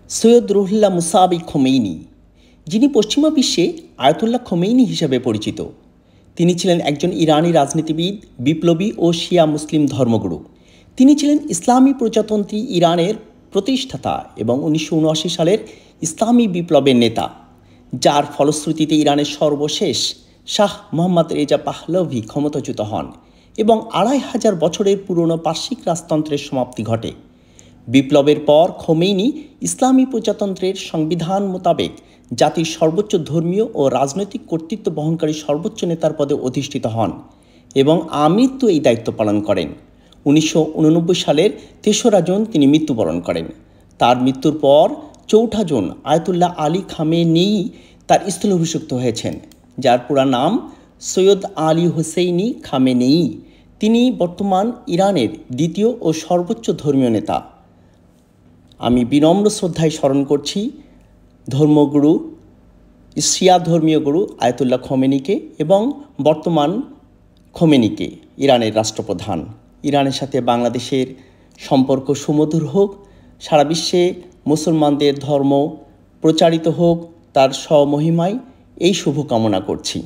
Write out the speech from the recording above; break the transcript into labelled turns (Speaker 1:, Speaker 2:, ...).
Speaker 1: Syed Ruhullah মুসাবি Khomeini, যিনি পশ্চিমা বিশ্বে আয়াতুল্লাহ খোমেনি হিসাবে পরিচিত। তিনি ছিলেন একজন ইরানি রাজনীতিবিদ, বিপ্লবী ও শিয়া মুসলিম ধর্মগুরু। তিনি ছিলেন ইসলামী প্রজাতন্ত্রী ইরানের প্রতিষ্ঠাতা এবং 1979 সালের ইসলামী বিপ্লবের নেতা, যার ফলশ্রুতিতে ইরানের সর্বশেষ শাহ মোহাম্মদ রেজা পাহলভি ক্ষমতাচ্যুত হন এবং 2500 বছরের পুরনো পার্শ্বিক রাজতন্ত্রের সমাপ্তি ঘটে। বিপ্লবের পর খোমেনি ইসলামী প্রজাতন্ত্রের সংবিধান মোতাবেক জাতির সর্বোচ্চ ধর্মীয় ও রাজনৈতিক কর্তৃত্ব বহনকারী সর্বোচ্চ নেতার পদে অধিষ্ঠিত হন এবং আমৃত্যু এই দায়িত্ব পালন করেন। 1989 সালের 3রা জুন তিনি মৃত্যুবরণ করেন। তার মৃত্যুর পর 4ঠা জুন আয়াতুল্লাহ আলী খামেনেয়ি তার স্থলাভিষিক্ত হয়েছেন, যার পুরা নাম সৈয়দ আলী হোসেইনি খামেনেয়ি। তিনি বর্তমান ইরানের দ্বিতীয় ও সর্বোচ্চ ধর্মীয় নেতা। আমি বিনম্র শ্রদ্ধায় স্মরণ করছি ধর্মগুরু, শিয়া ধর্মীয় গুরু আয়াতুল্লাহ খোমেনিকে এবং বর্তমান খোমেনিকে, ইরানের রাষ্ট্রপ্রধান। ইরানের সাথে বাংলাদেশের সম্পর্ক সুমধুর হোক, সারা বিশ্বে মুসলমানদের ধর্ম প্রচারিত হোক তার স্বমহিমায়, এই শুভকামনা করছি।